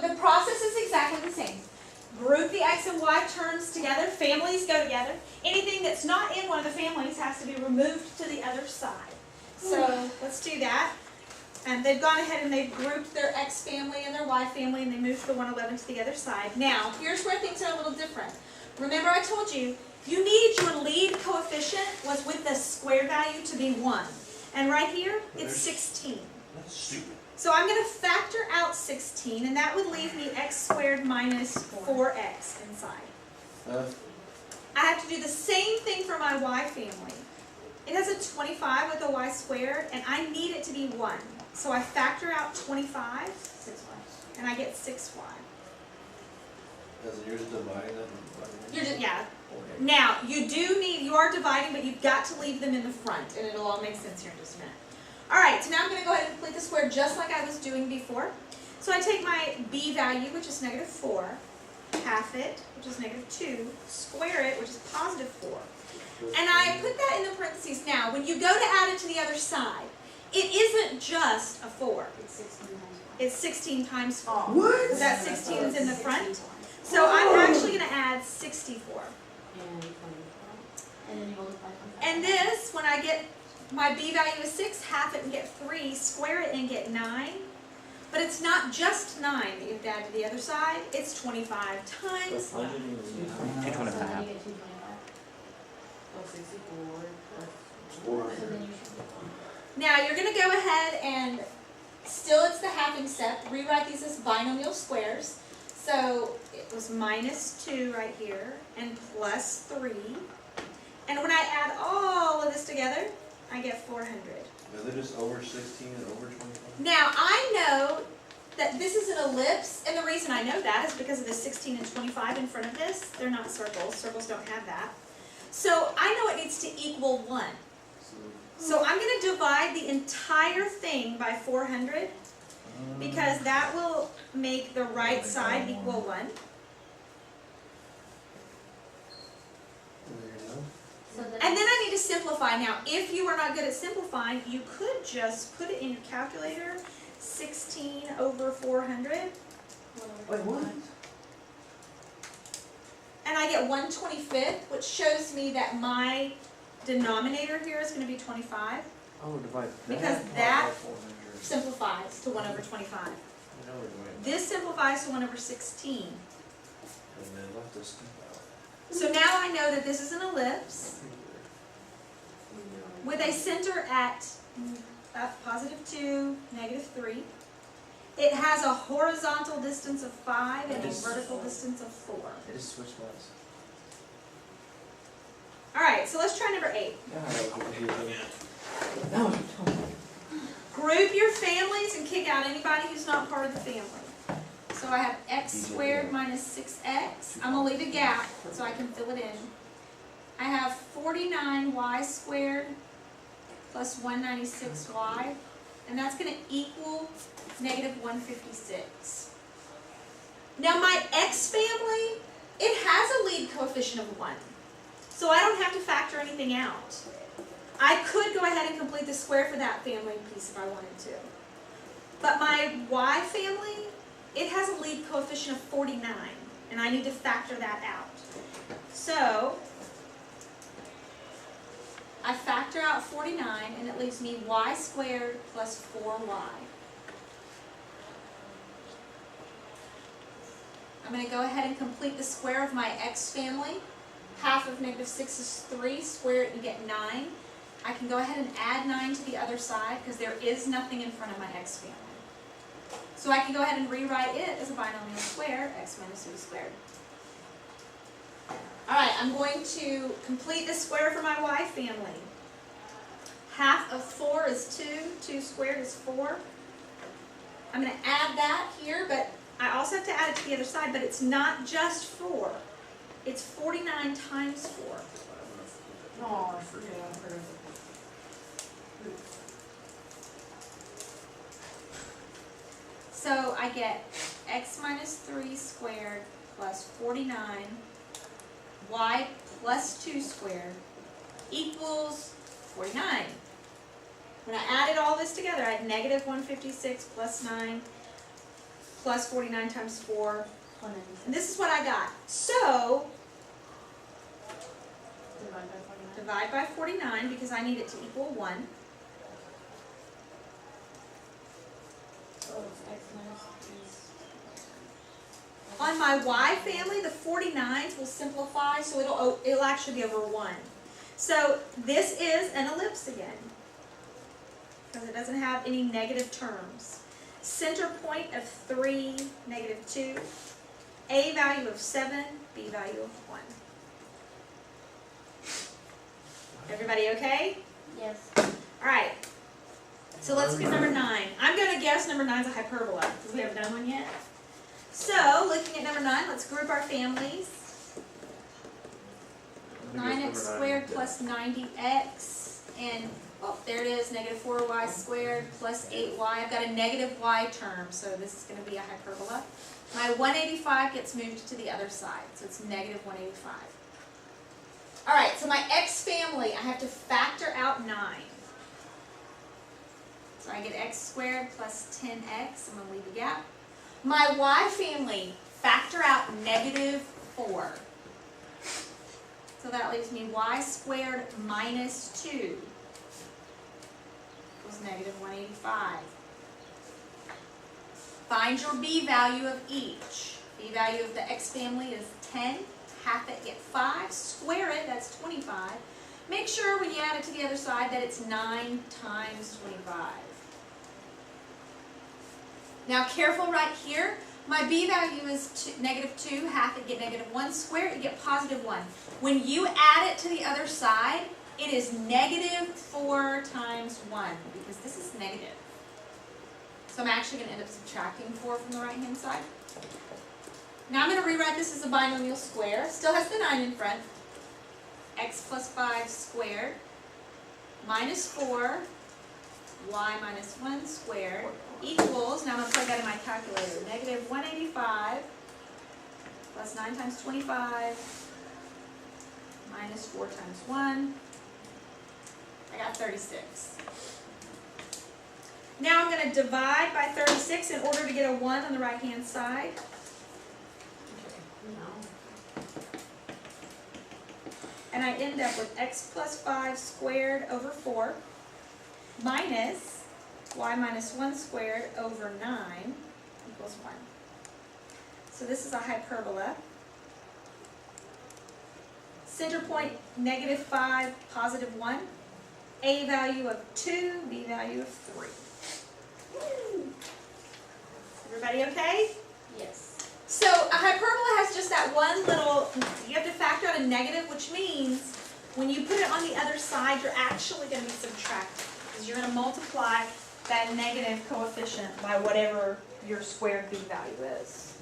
the process is exactly the same. Group the x and y terms together. Families go together. Anything that's not in one of the families has to be removed to the other side. So let's do that. And they've gone ahead and they've grouped their x family and their y family, and they moved the 111 to the other side. Now, here's where things are a little different. Remember I told you, you needed your lead coefficient was with the square value to be 1. And right here, it's 16. That's stupid. So I'm going to factor out 16, and that would leave me x squared minus 4x inside. I have to do the same thing for my y family. It has a 25 with a y squared, and I need it to be 1. So I factor out 25, and I get 6y. Doesn't yours dividing them? You're just, yeah. Now, you are dividing, but you've got to leave them in the front, and it'll all make sense here in just a minute. All right, so now I'm going to go ahead and complete the square just like I was doing before. So I take my b value, which is negative 4, half it, which is negative 2, square it, which is positive 4. And I put that in the parentheses. Now, when you go to add it to the other side, it isn't just a 4. It's 16 times 4. What? That 16 is in the front. So I'm actually going to add 64. And this, when I get my b value is 6, half it and get 3, square it and get 9. But it's not just 9 that you have to add to the other side. It's 25 times 9. 225. Now you're going to go ahead and, still it's the halving step, rewrite these as binomial squares. So it was minus 2 right here, and plus 3. And when I add all of this together, I get 400. Is it just over 16 and over 25? Now I know that this is an ellipse, and the reason I know that is because of the 16 and 25 in front of this. They're not circles. Circles don't have that. So I know it needs to equal 1. So I'm going to divide the entire thing by 400, because that will make the right side equal 1. And then I need to simplify. Now, if you are not good at simplifying, you could just put it in your calculator, 16 over 400. Wait, what? And I get 1/25, which shows me that my denominator here is going to be 25. Oh, divide Because that that by 400. simplifies to 1 over 25. I know we're doing it. This simplifies to 1 over 16. And then left us step out. So now I know that this is an ellipse with a center at positive 2, negative 3. It has a horizontal distance of 5 and a vertical distance of 4. I just switched ones. All right, so let's try number 8. No, Group your families and kick out anybody who's not part of the family. So I have x squared minus 6x. I'm going to leave a gap so I can fill it in. I have 49y squared plus 196y. And that's going to equal negative 156. Now my x family, it has a lead coefficient of 1. So I don't have to factor anything out. I could go ahead and complete the square for that family piece if I wanted to. But my y family, it has a lead coefficient of 49, and I need to factor that out. So I factor out 49, and it leaves me y squared plus 4y. I'm going to go ahead and complete the square of my x family. Half of negative 6 is 3. Square it, you get 9. I can go ahead and add 9 to the other side because there is nothing in front of my x family. So I can go ahead and rewrite it as a binomial square, x minus 3 squared. Alright, I'm going to complete the square for my y family. Half of 4 is 2. 2 squared is 4. I'm going to add that here, but I also have to add it to the other side, but it's not just 4. It's 49 times 4. Oh, So I get x minus 3 squared plus 49, y plus 2 squared equals 49. When I added all this together, I had negative 156 plus 9 plus 49 times 4. And this is what I got. So, divide by 49 because I need it to equal 1. On my y family, the 49s will simplify, so it'll actually be over 1. So this is an ellipse again, because it doesn't have any negative terms. Center point of 3, negative 2. A value of 7, B value of 1. Everybody okay? Yes. All right. So let's get number 9. I'm going to guess number 9 is a hyperbola, because we haven't done one yet. So, looking at number 9, let's group our families. 9x squared plus 90x, and, oh, there it is, negative 4y squared plus 8y. I've got a negative y term, so this is going to be a hyperbola. My 185 gets moved to the other side, so it's negative 185. All right, so my x family, I have to factor out 9. So I get x squared plus 10x, I'm going to leave a gap. My y family, factor out negative 4. So that leaves me y squared minus 2 equals negative 185. Find your b value of each. B value of the x family is 10. Half it, get 5. Square it, that's 25. Make sure when you add it to the other side that it's 9 times 25. Now careful right here. My b value is negative 2. Half it, get negative 1. Square it, you get positive 1. When you add it to the other side, it is negative 4 times 1, because this is negative. So I'm actually going to end up subtracting 4 from the right-hand side. Now I'm going to rewrite this as a binomial square. Still has the 9 in front. X plus 5 squared minus 4 y minus 1 squared equals, now I'm going to plug that in my calculator, negative 185 plus 9 times 25 minus 4 times 1. I got 36. Now I'm going to divide by 36 in order to get a 1 on the right-hand side. And I end up with x plus 5 squared over 4 minus y minus 1 squared over 9 equals 1. So this is a hyperbola. Center point, negative 5, positive 1. A value of 2, B value of 3. Woo. Everybody okay? Yes. So a hyperbola has just that one little, you have to factor out a negative, which means when you put it on the other side, you're actually going to be subtracting, because you're going to multiply that negative coefficient by whatever your squared b value is.